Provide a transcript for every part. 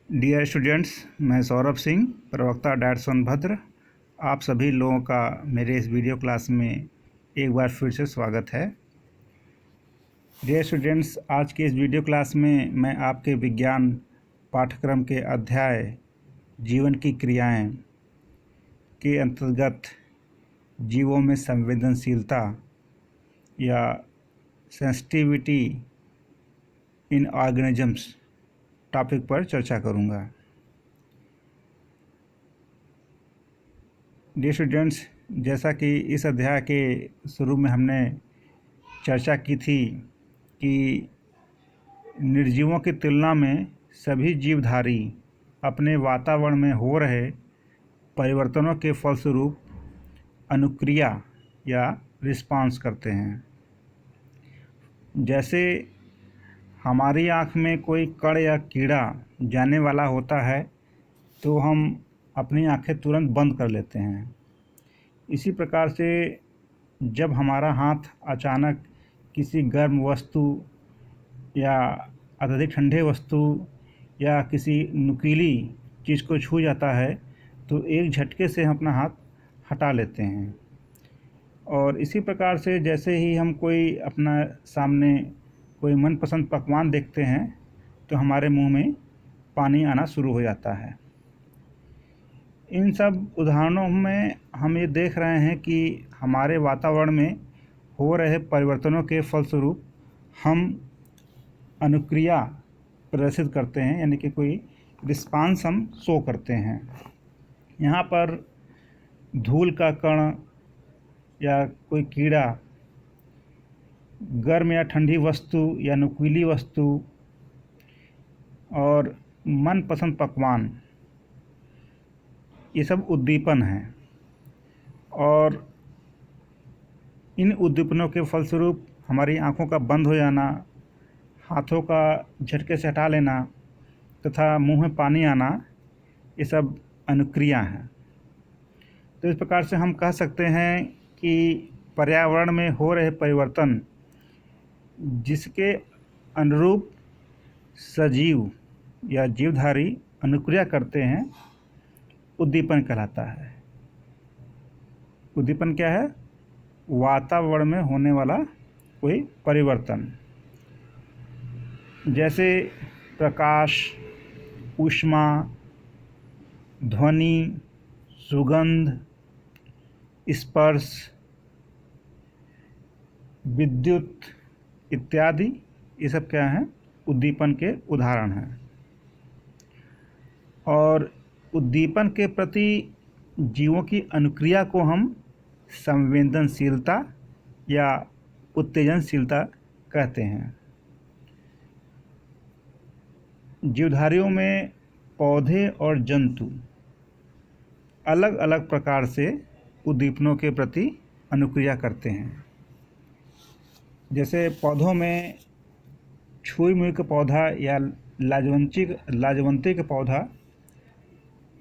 Dear students, मैं सौरभ सिंह, प्रवक्ता diet Sonbhadra. आप सभी लोगों का मेरे इस वीडियो क्लास में एक बार फिर से स्वागत है। डियर स्टूडेंट्स, आज के इस वीडियो क्लास में मैं आपके विज्ञान पाठ्यक्रम के अध्याय जीवन की क्रियाएं के अंतर्गत जीवों में संवेदनशीलता या सेंसिटिविटी इन ऑर्गेनिजम्स टॉपिक पर चर्चा करूंगा। डियर स्टूडेंट्स, जैसा कि इस अध्याय के शुरू में हमने चर्चा की थी कि निर्जीवों की तुलना में सभी जीवधारी अपने वातावरण में हो रहे परिवर्तनों के फलस्वरूप अनुक्रिया या रिस्पांस करते हैं। जैसे हमारी आँख में कोई कण या कीड़ा जाने वाला होता है तो हम अपनी आँखें तुरंत बंद कर लेते हैं। इसी प्रकार से जब हमारा हाथ अचानक किसी गर्म वस्तु या अत्यधिक ठंडे वस्तु या किसी नुकीली चीज़ को छू जाता है तो एक झटके से हम अपना हाथ हटा लेते हैं। और इसी प्रकार से जैसे ही हम कोई अपना सामने कोई मनपसंद पकवान देखते हैं तो हमारे मुंह में पानी आना शुरू हो जाता है। इन सब उदाहरणों में हम ये देख रहे हैं कि हमारे वातावरण में हो रहे परिवर्तनों के फलस्वरूप हम अनुक्रिया प्रदर्शित करते हैं, यानी कि कोई रिस्पांस हम शो करते हैं। यहाँ पर धूल का कण या कोई कीड़ा, गर्म या ठंडी वस्तु या नुकीली वस्तु और मनपसंद पकवान, ये सब उद्दीपन हैं। और इन उद्दीपनों के फलस्वरूप हमारी आँखों का बंद हो जाना, हाथों का झटके से हटा लेना तथा मुंह में पानी आना, ये सब अनुक्रिया हैं। तो इस प्रकार से हम कह सकते हैं कि पर्यावरण में हो रहे परिवर्तन जिसके अनुरूप सजीव या जीवधारी अनुक्रिया करते हैं, उद्दीपन कहलाता है। उद्दीपन क्या है? वातावरण में होने वाला कोई परिवर्तन, जैसे प्रकाश, ऊष्मा, ध्वनि, सुगंध, स्पर्श, विद्युत इत्यादि, ये सब क्या हैं? उद्दीपन के उदाहरण हैं। और उद्दीपन के प्रति जीवों की अनुक्रिया को हम संवेदनशीलता या उत्तेजनशीलता कहते हैं। जीवधारियों में पौधे और जंतु अलग अलग प्रकार से उद्दीपनों के प्रति अनुक्रिया करते हैं। जैसे पौधों में छुई मुई का पौधा या लाजवंती का पौधा,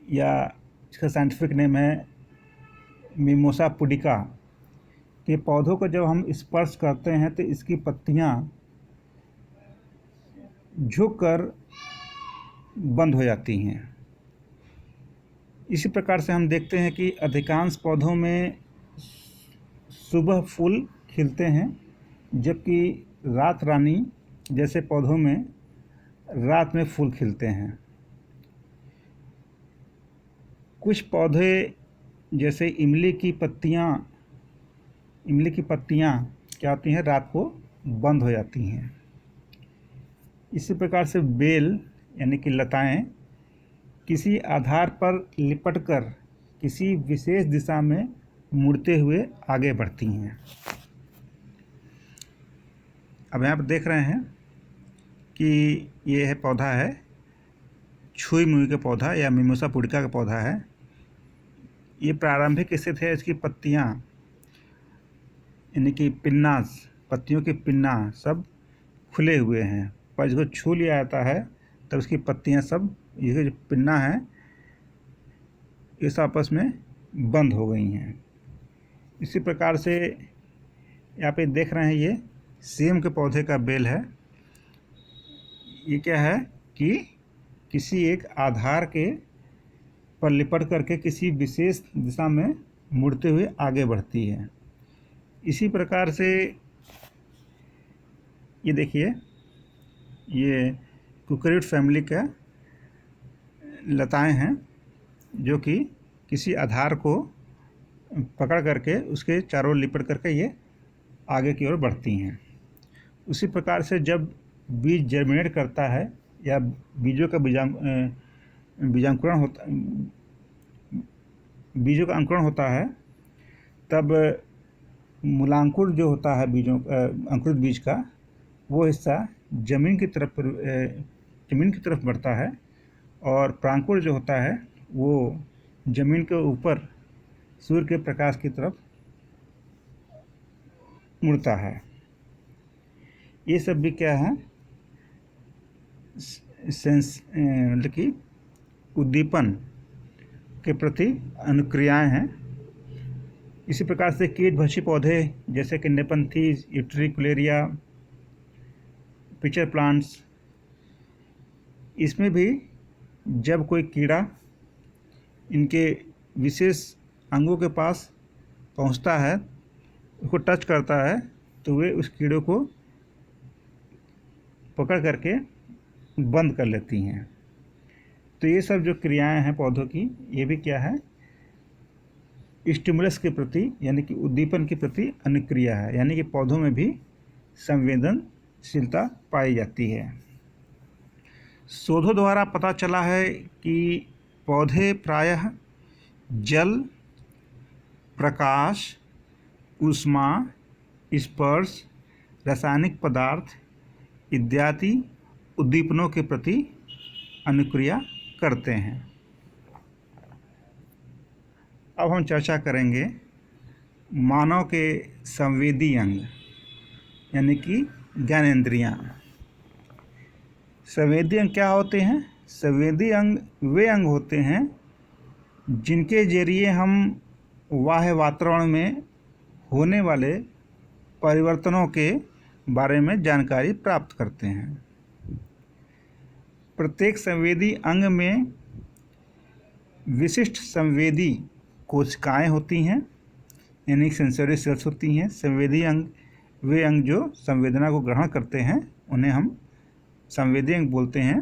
या इसका साइंटिफिक नेम है मिमोसा पुडिका, के पौधों को जब हम स्पर्श करते हैं तो इसकी पत्तियां झुककर बंद हो जाती हैं। इसी प्रकार से हम देखते हैं कि अधिकांश पौधों में सुबह फूल खिलते हैं, जबकि रात रानी जैसे पौधों में रात में फूल खिलते हैं। कुछ पौधे जैसे इमली की पत्तियां क्या होती हैं? रात को बंद हो जाती हैं। इसी प्रकार से बेल यानी कि लताएं किसी आधार पर लिपटकर किसी विशेष दिशा में मुड़ते हुए आगे बढ़ती हैं। अब यहाँ पर देख रहे हैं कि ये है पौधा है छुई मुई का पौधा या मिमोसा पुडिका का पौधा है। ये प्रारंभिक स्थिति है, इसकी पत्तियाँ यानी कि पिन्नास, पत्तियों के पिन्ना सब खुले हुए हैं, पर इसको छू लिया जाता है तब उसकी पत्तियाँ सब, ये जो पिन्ना है, इस आपस में बंद हो गई हैं। इसी प्रकार से यहाँ पे देख रहे हैं ये सेम के पौधे का बेल है। ये क्या है कि किसी एक आधार के पर लिपट करके किसी विशेष दिशा में मुड़ते हुए आगे बढ़ती है। इसी प्रकार से ये देखिए, ये कुकुरेट फैमिली का लताएं हैं जो कि किसी आधार को पकड़ करके उसके चारों ओर लिपट करके ये आगे की ओर बढ़ती हैं। उसी प्रकार से जब बीज जर्मिनेट करता है या बीजों का बीजांकुरण होता बीजों का अंकुरण होता है, तब मूलांकुर जो होता है बीजों अंकुरित बीज का, वो हिस्सा जमीन की तरफ बढ़ता है और प्रांकुर जो होता है वो जमीन के ऊपर सूर्य के प्रकाश की तरफ मुड़ता है। ये सब भी क्या है, मतलब कि उद्दीपन के प्रति अनुक्रियाएं हैं। इसी प्रकार से कीटभक्षी पौधे जैसे कि नेपंथीज, यूट्रिकुलेरिया, पिचर प्लांट्स, इसमें भी जब कोई कीड़ा इनके विशेष अंगों के पास पहुंचता है, उसको टच करता है, तो वे उस कीड़े को पकड़ करके बंद कर लेती हैं। तो ये सब जो क्रियाएं हैं पौधों की, ये भी क्या है, स्टिमुलस के प्रति यानी कि उद्दीपन के प्रति अनुक्रिया है, यानी कि पौधों में भी संवेदनशीलता पाई जाती है। शोधों द्वारा पता चला है कि पौधे प्रायः जल, प्रकाश, ऊष्मा, स्पर्श, रासायनिक पदार्थ इत्यादि उद्दीपनों के प्रति अनुक्रिया करते हैं। अब हम चर्चा करेंगे मानव के संवेदी अंग यानी कि ज्ञानेंद्रियां। संवेदी अंग क्या होते हैं? संवेदी अंग वे अंग होते हैं जिनके जरिए हम बाह्य वातावरण में होने वाले परिवर्तनों के बारे में जानकारी प्राप्त करते हैं। प्रत्येक संवेदी अंग में विशिष्ट संवेदी कोशिकाएं होती हैं, यानी सेंसरी सेल्स होती हैं। संवेदी अंग वे अंग जो संवेदना को ग्रहण करते हैं, उन्हें हम संवेदी अंग बोलते हैं।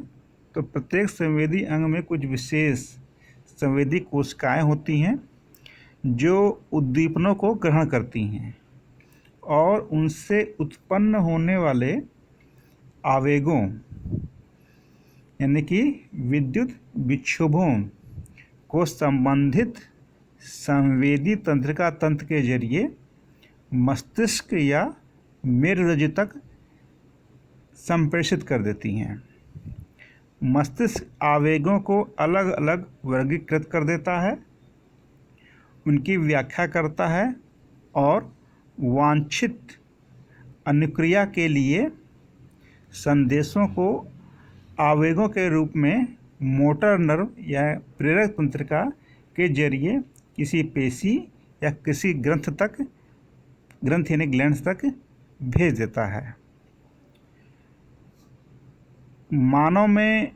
तो प्रत्येक संवेदी अंग में कुछ विशेष संवेदी कोशिकाएं होती हैं जो उद्दीपनों को ग्रहण करती हैं और उनसे उत्पन्न होने वाले आवेगों यानी कि विद्युत विक्षोभों को संबंधित संवेदी तंत्रिका तंत्र के जरिए मस्तिष्क या मेरुरज्जु तक संप्रेषित कर देती हैं। मस्तिष्क आवेगों को अलग अलग वर्गीकृत कर देता है, उनकी व्याख्या करता है और वांछित अनुक्रिया के लिए संदेशों को आवेगों के रूप में मोटर नर्व या प्रेरक तंत्रिका के जरिए किसी पेशी या किसी ग्रंथ यानी ग्लैंड्स तक भेज देता है। मानव में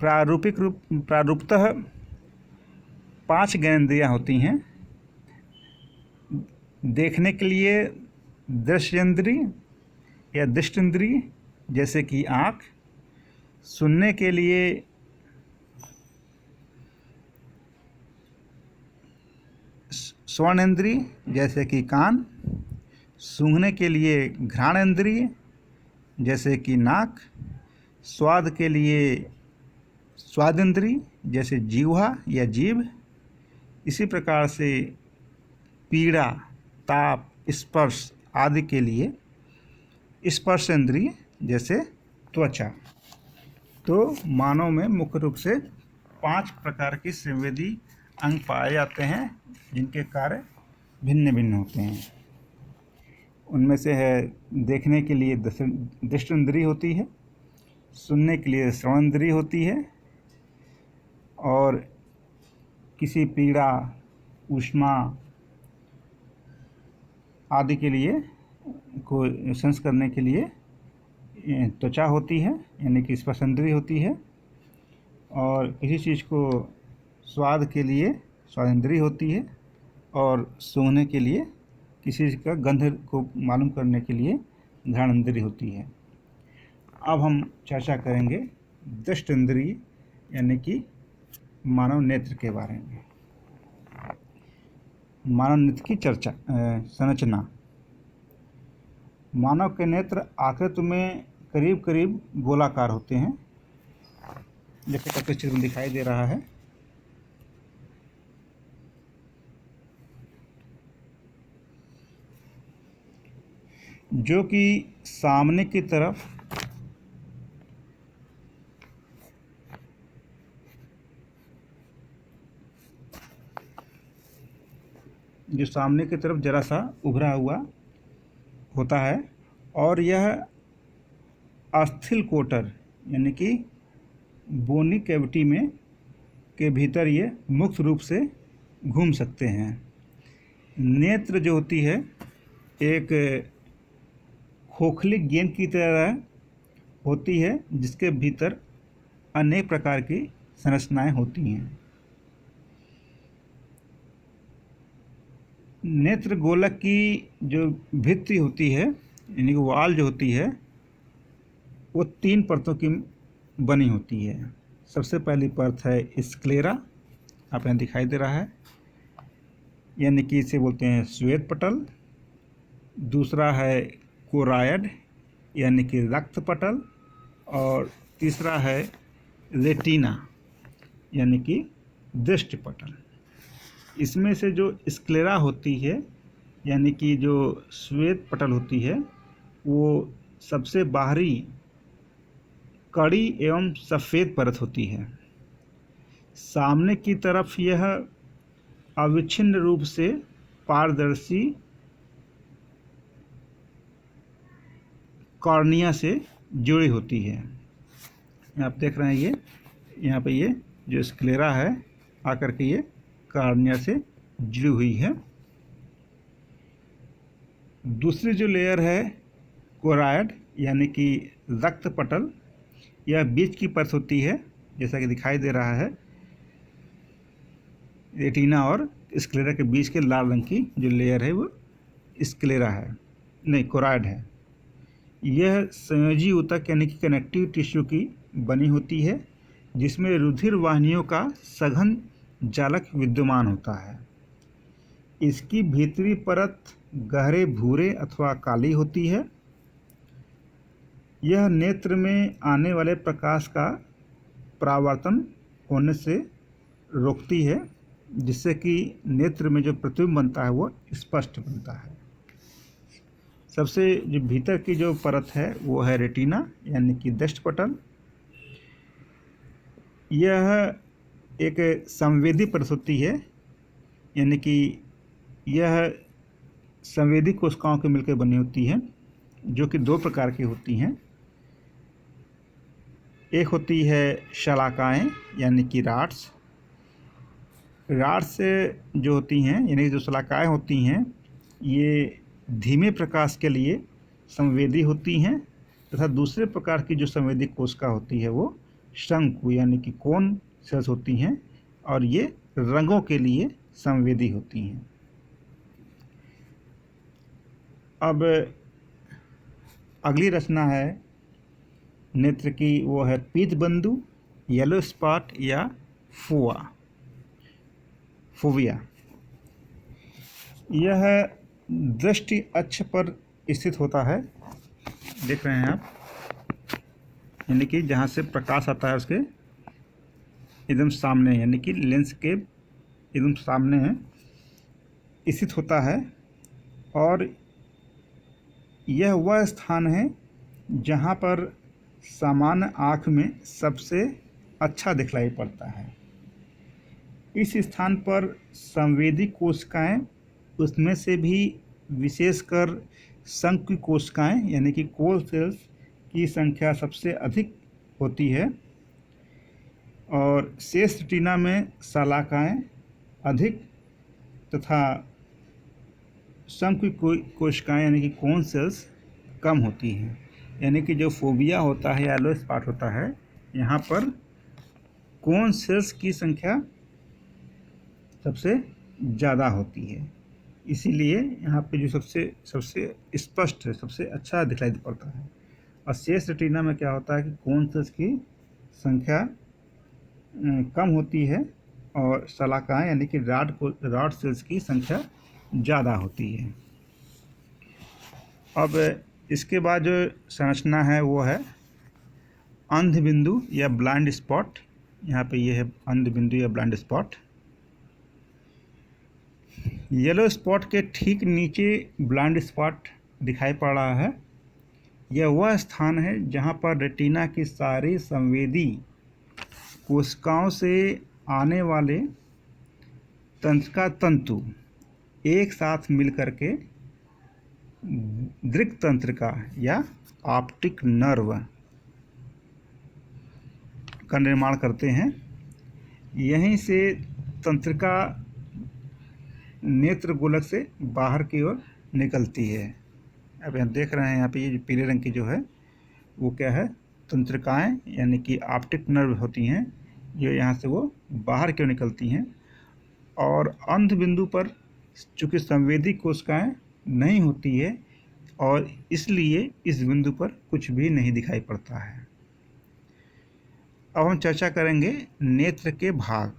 प्रारूपतः 5 ज्ञानेंद्रियां होती हैं। देखने के लिए दृश्येंद्रिय या दृष्टेंद्रिय जैसे कि आँख, सुनने के लिए श्रवणेंद्रिय जैसे कि कान, सूंघने के लिए घ्राणेंद्रिय जैसे कि नाक, स्वाद के लिए स्वादेंद्रिय जैसे जीह्वा या जीभ। इसी प्रकार से पीड़ा, ताप, स्पर्श आदि के लिए स्पर्शेंद्रिय जैसे त्वचा। तो मानव में मुख्य रूप से 5 प्रकार की संवेदी अंग पाए जाते हैं जिनके कार्य भिन्न भिन्न होते हैं। उनमें से है देखने के लिए दृष्टेंद्रिय होती है, सुनने के लिए श्रवणेंद्रिय होती है और किसी पीड़ा, ऊष्मा आदि के लिए को सेंस करने के लिए त्वचा होती है यानी कि स्पर्शेंद्रिय होती है। और किसी चीज़ को स्वाद के लिए स्वादेंद्रिय होती है और सूंघने के लिए किसी चीज़ का गंध को मालूम करने के लिए घ्राणेंद्रिय होती है। अब हम चर्चा करेंगे दृष्टेंद्रिय यानी कि मानव नेत्र के बारे में। मानव नेत्र की संरचना। मानव के नेत्र आकृति में करीब करीब गोलाकार होते हैं, जैसे कि चित्र में दिखाई दे रहा है। जो कि सामने की तरफ जरा सा उभरा हुआ होता है और यह अस्थिल कोटर यानी कि बोनी कैविटी में के भीतर ये मुक्त रूप से घूम सकते हैं। नेत्र जो होती है एक खोखली गेंद की तरह होती है, जिसके भीतर अनेक प्रकार की संरचनाएं होती हैं। नेत्र गोलक की जो भित्ति होती है यानी कि वाल जो होती है वो 3 परतों की बनी होती है। सबसे पहली परत है स्क्लेरा, आप यहाँ दिखाई दे रहा है, यानी कि इसे बोलते हैं श्वेत पटल। दूसरा है कोरायड यानी कि रक्त पटल, और तीसरा है रेटिना यानी कि दृष्टि पटल। इसमें से जो स्क्लेरा होती है यानी कि जो श्वेत पटल होती है वो सबसे बाहरी कड़ी एवं सफ़ेद परत होती है। सामने की तरफ यह अविच्छिन्न रूप से पारदर्शी कॉर्निया से जुड़ी होती है। आप देख रहे हैं ये यहाँ पे ये जो स्क्लेरा है आकर के ये कॉर्निया से जुड़ी हुई है। दूसरी जो लेयर है कोरायड यानी कि रक्त पटल, यह बीच की परत होती है, जैसा कि दिखाई दे रहा है। रेटिना और स्क्लेरा के बीच के लाल रंग की जो लेयर है वो स्क्लेरा है, नहीं कोरायड है। यह संयोजी ऊतक यानी कि कनेक्टिव टिश्यू की बनी होती है, जिसमें रुधिर वाहिनियों का सघन जालक विद्यमान होता है। इसकी भीतरी परत गहरे भूरे अथवा काली होती है। यह नेत्र में आने वाले प्रकाश का परावर्तन होने से रोकती है, जिससे कि नेत्र में जो प्रतिबिंब बनता है वो स्पष्ट बनता है। सबसे जो भीतर की जो परत है वो है रेटिना यानी कि दृष्टि पटल। यह एक संवेदी परत होती है, यानी कि यह संवेदी कोशिकाओं के मिलकर बनी होती है, जो कि 2 प्रकार की होती हैं। एक होती है शलाकाएँ यानी कि राड्स। राड्स जो होती हैं यानी कि जो शलाकाएँ होती हैं ये धीमे प्रकाश के लिए संवेदी होती हैं, तथा दूसरे प्रकार की जो संवेदी कोशिका होती है वो शंकु यानी कि कोन सेल्स होती हैं, और ये रंगों के लिए संवेदी होती हैं। अब अगली रचना है नेत्र की, वो है पीतबंधु, येलो स्पॉट या फोविया। यह दृष्टि अक्ष पर स्थित होता है, देख रहे हैं आप, यानी कि जहाँ से प्रकाश आता है उसके एकदम सामने, यानी कि लेंस के एकदम सामने है स्थित होता है। और यह वह स्थान है जहाँ पर सामान्य आँख में सबसे अच्छा दिखलाई पड़ता है। इस स्थान पर संवेदी कोशिकाएं, उसमें से भी विशेषकर शंकु कोशिकाएं यानी कि कोन सेल्स की संख्या सबसे अधिक होती है, और शेष रेटिना में शलाकाएं अधिक तथा शंकु कोशिकाएं यानी कि कोन सेल्स कम होती हैं। यानी कि जो फोविया होता है, येलो स्पॉट होता है, यहाँ पर कोन सेल्स की संख्या सबसे ज़्यादा होती है। इसीलिए यहाँ पे जो सबसे सबसे स्पष्ट है, सबसे अच्छा दिखाई पड़ता है। और शेष रेटिना में क्या होता है कि कोन सेल्स की संख्या कम होती है और शलाकाएँ यानी कि रॉड सेल्स की संख्या ज़्यादा होती है। अब इसके बाद जो संरचना है वो है अंध बिंदु या ब्लाइंड स्पॉट। यहाँ पे ये है अंध बिंदु या ब्लाइंड स्पॉट। येलो स्पॉट के ठीक नीचे ब्लाइंड स्पॉट दिखाई पड़ रहा है। यह वह स्थान है जहाँ पर रेटिना की सारी संवेदी कोशिकाओं से आने वाले तंत्रिका तंतु एक साथ मिलकर के दृक् तंत्रिका या ऑप्टिक नर्व का निर्माण करते हैं। यहीं से तंत्रिका नेत्र गोलक से बाहर की ओर निकलती है। अब यहाँ देख रहे हैं, यहाँ पे ये जो पीले रंग की जो है वो क्या है, तंत्रिकाएं यानी कि ऑप्टिक नर्व होती हैं, जो यहाँ से वो बाहर की ओर निकलती हैं। और अंध बिंदु पर चूँकि संवेदी कोशिकाएं नहीं होती है और इसलिए इस बिंदु पर कुछ भी नहीं दिखाई पड़ता है। अब हम चर्चा करेंगे नेत्र के भाग।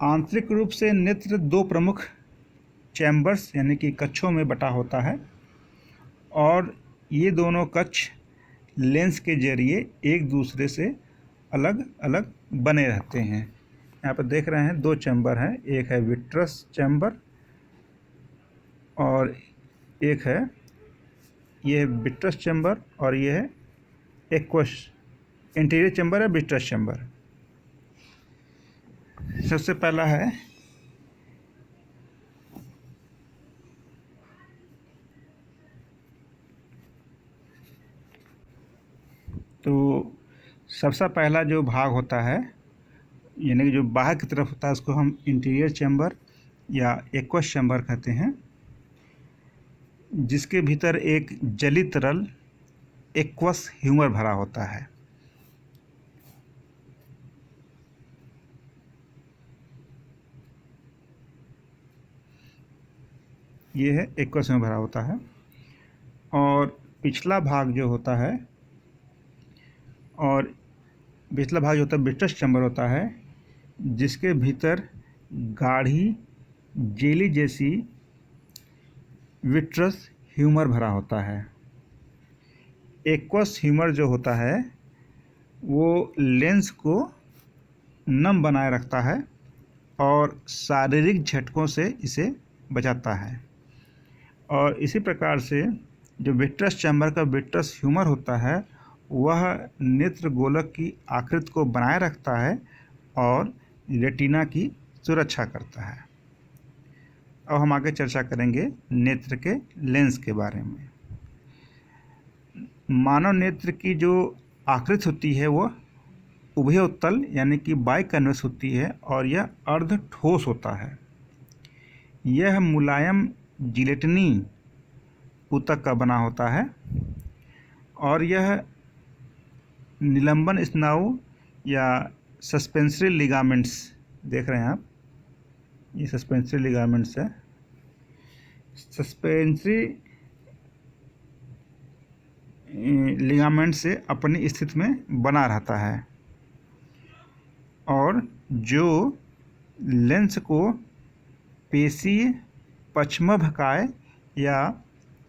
आंतरिक रूप से नेत्र दो प्रमुख चैम्बर्स यानी कि कक्षों में बटा होता है और ये दोनों कक्ष लेंस के जरिए एक दूसरे से अलग अलग बने रहते हैं। यहाँ पर देख रहे हैं दो चैम्बर हैं, एक है विट्रस चैम्बर और एक है ये विट्रस चैम्बर और ये है एक्वस इंटीरियर चैम्बर है विट्रस चैम्बर। सबसे पहला है तो सबसे पहला जो भाग होता है यानी कि जो बाहर की तरफ होता है उसको हम इंटीरियर चैम्बर या एक्वस चैम्बर कहते हैं, जिसके भीतर एक जली तरल एक्वस ह्यूमर भरा होता है। ये है एक्वस में भरा होता है। और पिछला भाग जो होता है विट्रस चैम्बर होता है, जिसके भीतर गाढ़ी जेली जैसी विट्रस ह्यूमर भरा होता है। एक्वस ह्यूमर जो होता है वो लेंस को नम बनाए रखता है और शारीरिक झटकों से इसे बचाता है। और इसी प्रकार से जो विट्रस चैम्बर का विट्रस ह्यूमर होता है वह नेत्र गोलक की आकृति को बनाए रखता है और रेटिना की सुरक्षा करता है। अब हम आगे चर्चा करेंगे नेत्र के लेंस के बारे में। मानव नेत्र की जो आकृति होती है वो उभयोत्तल यानी कि बाइकन्वेक्स होती है और यह अर्ध ठोस होता है। यह मुलायम जिलेटिनी ऊतक का बना होता है और यह निलंबन स्नायु या सस्पेंसरी लिगामेंट्स देख रहे हैं आप, ये सस्पेंसरी लिगामेंट्स है। सस्पेंसरी लिगामेंट से अपनी स्थिति में बना रहता है और जो लेंस को पेशीय पश्चमभकाय या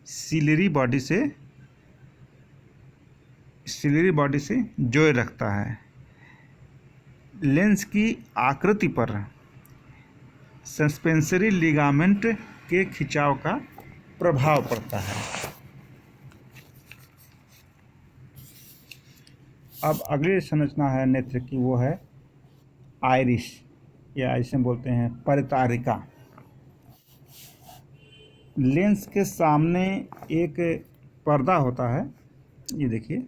सिलियरी बॉडी से जोड़ रखता है। लेंस की आकृति पर सस्पेंसरी लिगामेंट के खिंचाव का प्रभाव पड़ता है। अब अगली संरचना है नेत्र की, वो है आइरिस या इसे बोलते हैं परितारिका। लेंस के सामने एक पर्दा होता है, ये देखिए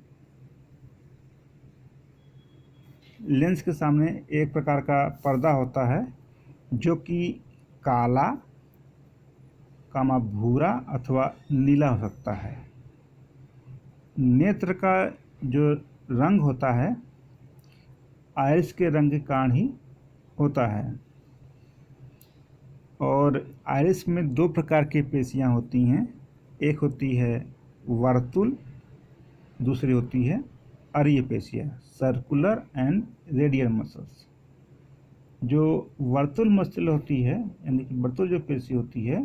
लेंस के सामने एक प्रकार का पर्दा होता है जो कि काला कामा भूरा अथवा नीला हो सकता है। नेत्र का जो रंग होता है आइरिस के रंग के कारण ही होता है। और आइरिस में दो प्रकार की पेशियाँ होती हैं, एक होती है वर्तुल, दूसरी होती है अरीय पेशियाँ, सर्कुलर एंड रेडियल मसल्स। जो वर्तुल मसल होती है, यानी कि वर्तुल जो पेशी होती है,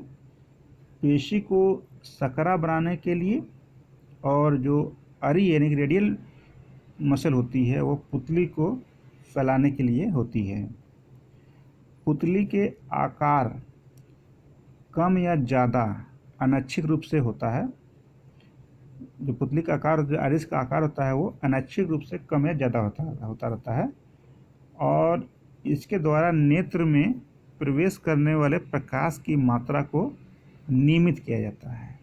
पेशी को सकरा बनाने के लिए, और जो अरीय यानी कि रेडियल मसल होती है वो पुतली को फैलाने के लिए होती है। पुतली के आकार कम या ज़्यादा अनैच्छिक रूप से होता है। जो पुतली का आकार, जो आइरिस का आकार होता है वो अनैच्छिक रूप से कम या ज़्यादा होता रहता है, और इसके द्वारा नेत्र में प्रवेश करने वाले प्रकाश की मात्रा को नियमित किया जाता है।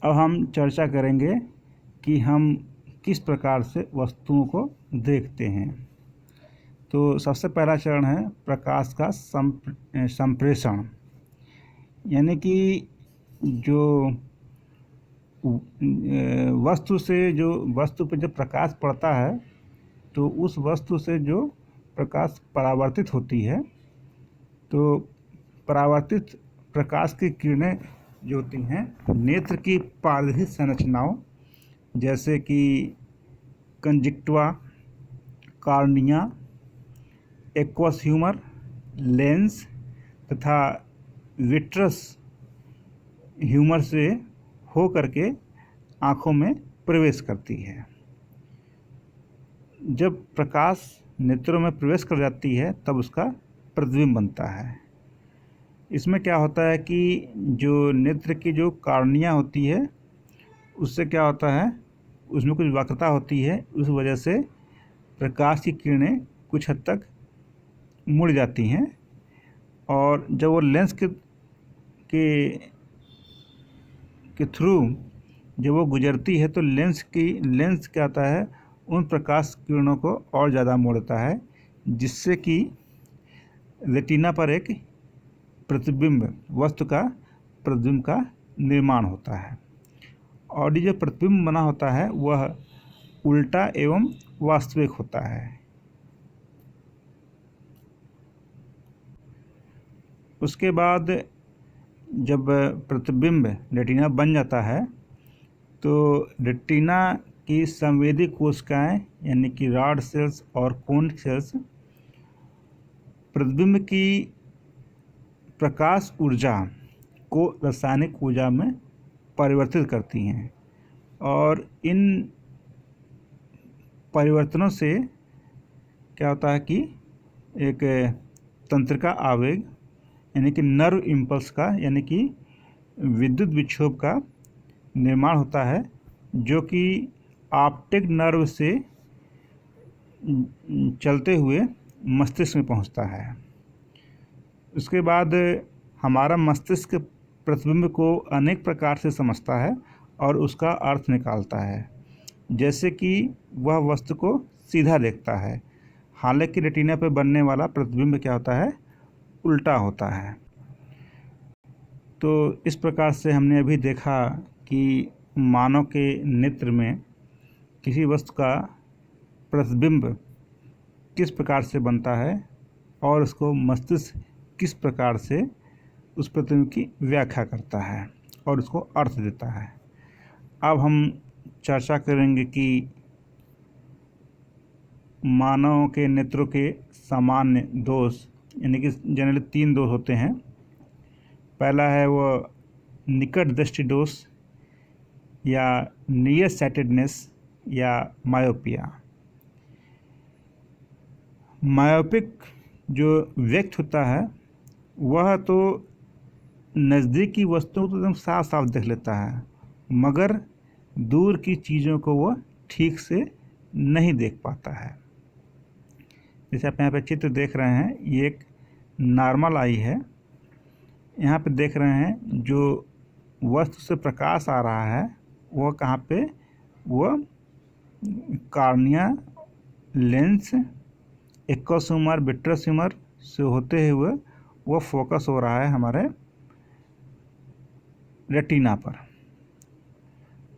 अब हम चर्चा करेंगे कि हम किस प्रकार से वस्तुओं को देखते हैं। तो सबसे पहला चरण है प्रकाश का संप्रेषण, यानी कि जो वस्तु पर जब प्रकाश पड़ता है तो उस वस्तु से जो प्रकाश परावर्तित होती है, तो परावर्तित प्रकाश की किरणें जो होती हैं नेत्र की पारदर्शी संरचनाओं जैसे कि conjunctiva, cornea, aqueous humour, lens तथा विट्रस ह्यूमर से हो करके आँखों में प्रवेश करती है। जब प्रकाश नेत्रों में प्रवेश कर जाती है तब उसका प्रतिबिंब बनता है। इसमें क्या होता है कि जो नेत्र की जो कॉर्निया होती है उससे क्या होता है, उसमें कुछ वक्रता होती है, उस वजह से प्रकाश की किरणें कुछ हद तक मुड़ जाती हैं, और जब वो लेंस के थ्रू जब वो गुजरती है तो लेंस क्या होता है, उन प्रकाश किरणों को और ज़्यादा मोड़ता है, जिससे कि रेटिना पर एक वस्तु का प्रतिबिंब का निर्माण होता है। और ये जो प्रतिबिंब बना होता है वह उल्टा एवं वास्तविक होता है। उसके बाद जब प्रतिबिंब रेटिना बन जाता है तो रेटिना की संवेदी कोशिकाएं यानी कि रॉड सेल्स और कोन सेल्स प्रतिबिंब की प्रकाश ऊर्जा को रासायनिक ऊर्जा में परिवर्तित करती हैं, और इन परिवर्तनों से क्या होता है कि एक तंत्रिका आवेग यानी कि नर्व इम्पल्स का यानी कि विद्युत विक्षोभ का निर्माण होता है, जो कि ऑप्टिक नर्व से चलते हुए मस्तिष्क में पहुंचता है। उसके बाद हमारा मस्तिष्क प्रतिबिंब को अनेक प्रकार से समझता है और उसका अर्थ निकालता है, जैसे कि वह वस्तु को सीधा देखता है, हालांकि रेटिना पर बनने वाला प्रतिबिंब क्या होता है, उल्टा होता है। तो इस प्रकार से हमने अभी देखा कि मानव के नेत्र में किसी वस्तु का प्रतिबिंब किस प्रकार से बनता है और उसको मस्तिष्क किस प्रकार से उस प्रतिबिंब की व्याख्या करता है और उसको अर्थ देता है। अब हम चर्चा करेंगे कि मानव के नेत्रों के सामान्य दोष, यानी कि जनरली 3 दोष होते हैं। पहला है वो निकट दृष्टि दोष या नियर साइटेडनेस या मायोपिया। मायोपिक जो व्यक्ति होता है वह तो नज़दीकी वस्तुओं को एकदम साफ साफ देख लेता है, मगर दूर की चीज़ों को वह ठीक से नहीं देख पाता है। जैसे आप यहाँ पे चित्र देख रहे हैं, ये एक नॉर्मल आई है। यहाँ पे देख रहे हैं जो वस्तु से प्रकाश आ रहा है वह कहाँ पे, वह cornea, lens, aqueous humour, vitreous humour से होते हुए वह फोकस हो रहा है हमारे रेटिना पर।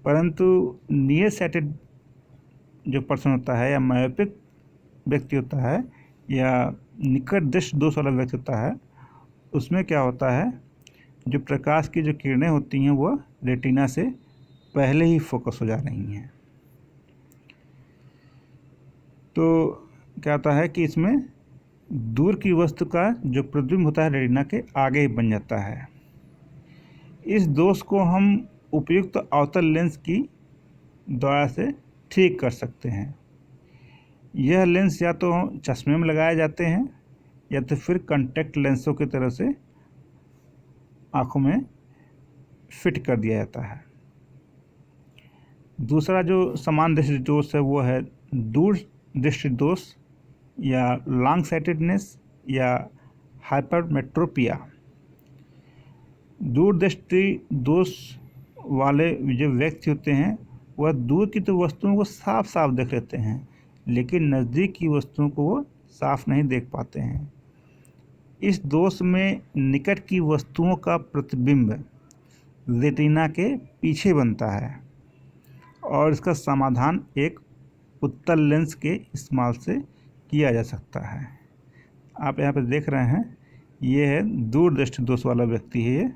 परंतु नियर साइटेड जो पर्सन होता है या मायोपिक व्यक्ति होता है या निकट दृष्टि दोष वाला व्यक्ति होता है, उसमें क्या होता है, जो प्रकाश की जो किरणें होती हैं वह रेटिना से पहले ही फोकस हो जा रही हैं। तो क्या होता है कि इसमें दूर की वस्तु का जो प्रतिबिंब होता है रेटिना के आगे ही बन जाता है। इस दोष को हम उपयुक्त अवतल लेंस की द्वारा से ठीक कर सकते हैं। यह लेंस या तो चश्मे में लगाए जाते हैं या तो फिर कॉन्टैक्ट लेंसों की तरह से आँखों में फिट कर दिया जाता है। दूसरा जो समान दृष्टि दोष है वो है दूर दृष्टि दोष या लॉन्ग साइटेडनेस या हाइपरमेट्रोपिया। दूर दृष्टि दोष वाले जो व्यक्ति होते हैं वह दूर की तो वस्तुओं को साफ साफ देख लेते हैं, लेकिन नज़दीक की वस्तुओं को वो साफ नहीं देख पाते हैं। इस दोष में निकट की वस्तुओं का प्रतिबिंब रेटिना के पीछे बनता है और इसका समाधान एक उत्तल लेंस के इस्तेमाल से किया जा सकता है। आप यहाँ पे देख रहे हैं, ये है दूर दृष्टि दोष वाला व्यक्ति है। ये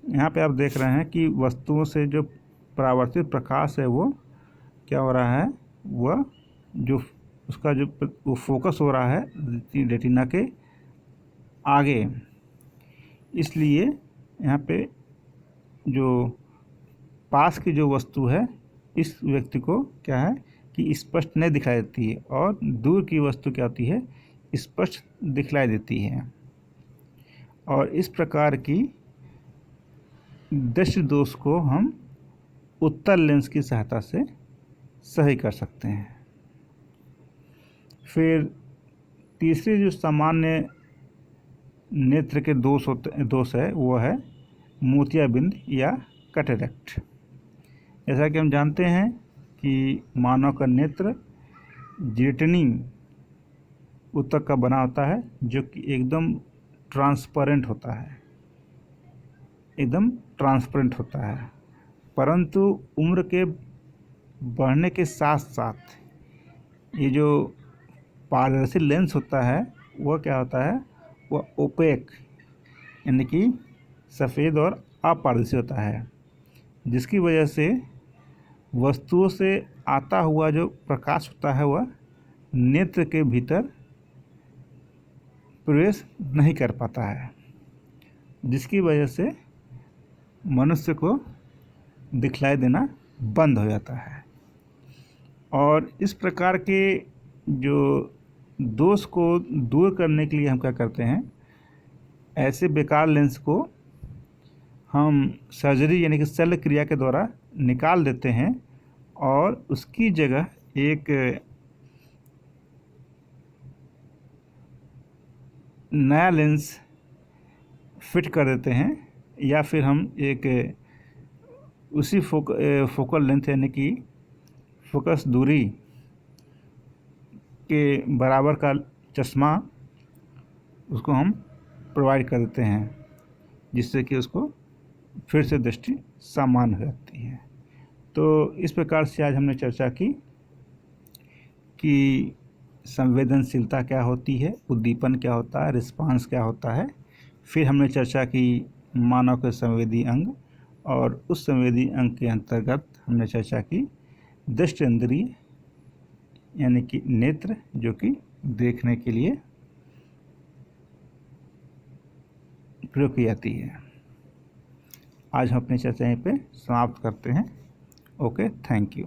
यहाँ पे आप देख रहे हैं कि वस्तुओं से जो परावर्तित प्रकाश है वो क्या हो रहा है, वह जो उसका जो वो फोकस हो रहा है रेटिना के आगे। इसलिए यहाँ पे जो पास की जो वस्तु है इस व्यक्ति को क्या है कि स्पष्ट नहीं दिखाई देती है और दूर की वस्तु क्या होती है, स्पष्ट दिखलाई देती है। और इस प्रकार की दृष्टि दोष को हम उत्तल लेंस की सहायता से सही कर सकते हैं। फिर तीसरी जो सामान्य नेत्र के दोष है वो है मोतियाबिंद या कैटरेक्ट। जैसा कि हम जानते हैं कि मानव का नेत्र जिलेटिनी ऊतक का बना होता है जो कि एकदम ट्रांसपेरेंट होता है, एकदम ट्रांसपेरेंट होता है। परंतु उम्र के बढ़ने के साथ साथ ये जो पारदर्शी लेंस होता है वह क्या होता है, वह ओपेक यानी कि सफ़ेद और अपारदर्शी होता है, जिसकी वजह से वस्तुओं से आता हुआ जो प्रकाश होता है वह नेत्र के भीतर प्रवेश नहीं कर पाता है, जिसकी वजह से मनुष्य को दिखलाई देना बंद हो जाता है। और इस प्रकार के जो दोष को दूर करने के लिए हम क्या करते हैं, ऐसे बेकार लेंस को हम सर्जरी यानी कि शल्य क्रिया के द्वारा निकाल देते हैं और उसकी जगह एक नया लेंस फिट कर देते हैं, या फिर हम एक उसी फोकल लेंथ यानी कि फोकस दूरी के बराबर का चश्मा उसको हम प्रोवाइड कर देते हैं, जिससे कि उसको फिर से दृष्टि सामान्य हो जाती है। तो इस प्रकार से आज हमने चर्चा की कि संवेदनशीलता क्या होती है, उद्दीपन क्या होता है, रिस्पांस क्या होता है। फिर हमने चर्चा की मानव के संवेदी अंग, और उस संवेदी अंग के अंतर्गत हमने चर्चा की दृष्टि इंद्रिय यानी कि नेत्र, जो कि देखने के लिए प्रयोग की जाती है। आज हम अपनी चर्चा यहीं पे समाप्त करते हैं। Okay, thank you.